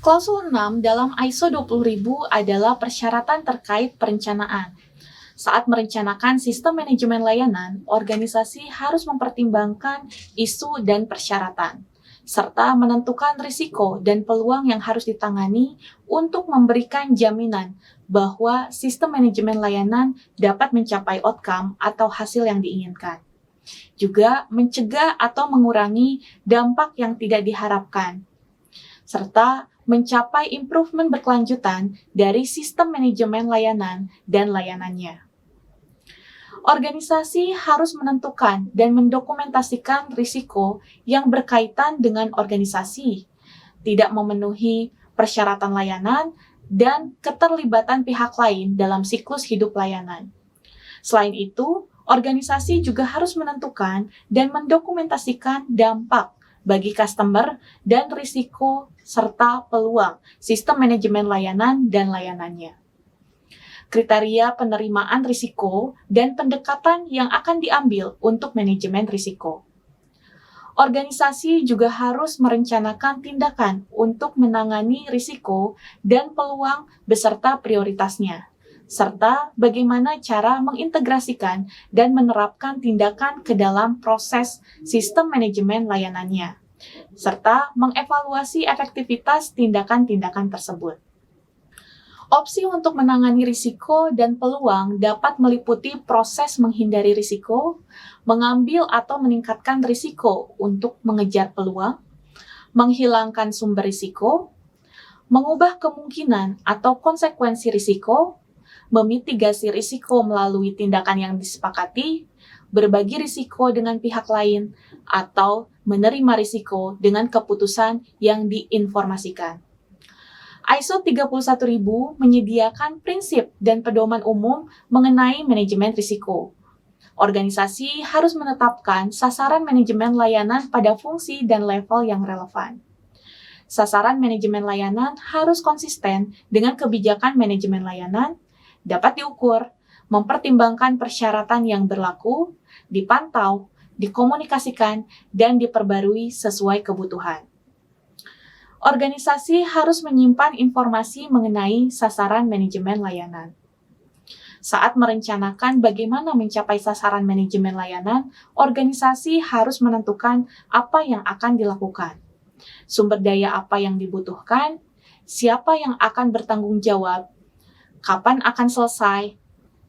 Klausul 6 dalam ISO 20000 adalah persyaratan terkait perencanaan. Saat merencanakan sistem manajemen layanan, organisasi harus mempertimbangkan isu dan persyaratan, serta menentukan risiko dan peluang yang harus ditangani untuk memberikan jaminan bahwa sistem manajemen layanan dapat mencapai outcome atau hasil yang diinginkan. Juga mencegah atau mengurangi dampak yang tidak diharapkan, serta mencapai improvement berkelanjutan dari sistem manajemen layanan dan layanannya. Organisasi harus menentukan dan mendokumentasikan risiko yang berkaitan dengan organisasi, tidak memenuhi persyaratan layanan, dan keterlibatan pihak lain dalam siklus hidup layanan. Selain itu, organisasi juga harus menentukan dan mendokumentasikan dampak bagi customer dan risiko serta peluang sistem manajemen layanan dan layanannya. Kriteria penerimaan risiko dan pendekatan yang akan diambil untuk manajemen risiko. Organisasi juga harus merencanakan tindakan untuk menangani risiko dan peluang beserta prioritasnya, serta bagaimana cara mengintegrasikan dan menerapkan tindakan ke dalam proses sistem manajemen layanannya, serta mengevaluasi efektivitas tindakan-tindakan tersebut. Opsi untuk menangani risiko dan peluang dapat meliputi proses menghindari risiko, mengambil atau meningkatkan risiko untuk mengejar peluang, menghilangkan sumber risiko, mengubah kemungkinan atau konsekuensi risiko, memitigasi risiko melalui tindakan yang disepakati, berbagi risiko dengan pihak lain, atau menerima risiko dengan keputusan yang diinformasikan. ISO 31000 menyediakan prinsip dan pedoman umum mengenai manajemen risiko. Organisasi harus menetapkan sasaran manajemen layanan pada fungsi dan level yang relevan. Sasaran manajemen layanan harus konsisten dengan kebijakan manajemen layanan, dapat diukur, mempertimbangkan persyaratan yang berlaku, dipantau, dikomunikasikan, dan diperbarui sesuai kebutuhan. Organisasi harus menyimpan informasi mengenai sasaran manajemen layanan. Saat merencanakan bagaimana mencapai sasaran manajemen layanan, organisasi harus menentukan apa yang akan dilakukan, sumber daya apa yang dibutuhkan, siapa yang akan bertanggung jawab, kapan akan selesai,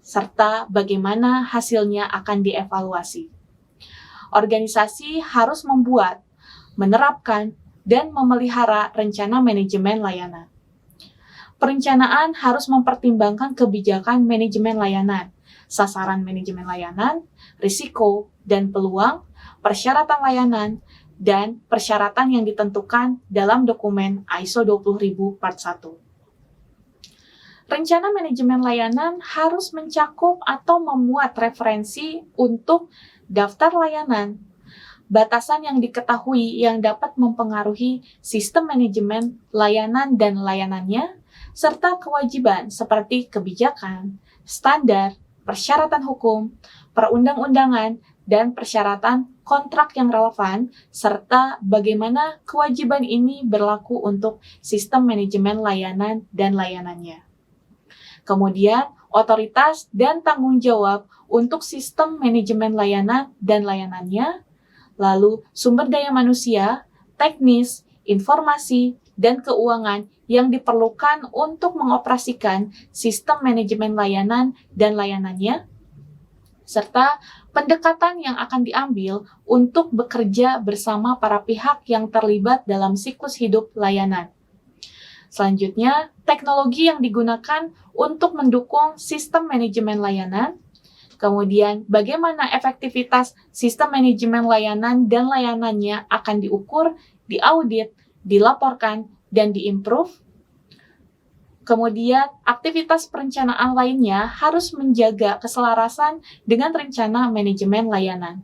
serta bagaimana hasilnya akan dievaluasi. Organisasi harus membuat, menerapkan, dan memelihara rencana manajemen layanan. Perencanaan harus mempertimbangkan kebijakan manajemen layanan, sasaran manajemen layanan, risiko dan peluang, persyaratan layanan, dan persyaratan yang ditentukan dalam dokumen ISO 20000 Part 1. Rencana manajemen layanan harus mencakup atau memuat referensi untuk daftar layanan, batasan yang diketahui yang dapat mempengaruhi sistem manajemen layanan dan layanannya, serta kewajiban seperti kebijakan, standar, persyaratan hukum, perundang-undangan, dan persyaratan kontrak yang relevan, serta bagaimana kewajiban ini berlaku untuk sistem manajemen layanan dan layanannya. Kemudian, otoritas dan tanggung jawab untuk sistem manajemen layanan dan layanannya, lalu sumber daya manusia, teknis, informasi, dan keuangan yang diperlukan untuk mengoperasikan sistem manajemen layanan dan layanannya, serta pendekatan yang akan diambil untuk bekerja bersama para pihak yang terlibat dalam siklus hidup layanan. Selanjutnya, teknologi yang digunakan untuk mendukung sistem manajemen layanan. Kemudian, bagaimana efektivitas sistem manajemen layanan dan layanannya akan diukur, diaudit, dilaporkan, dan diimprove. Kemudian, aktivitas perencanaan lainnya harus menjaga keselarasan dengan rencana manajemen layanan.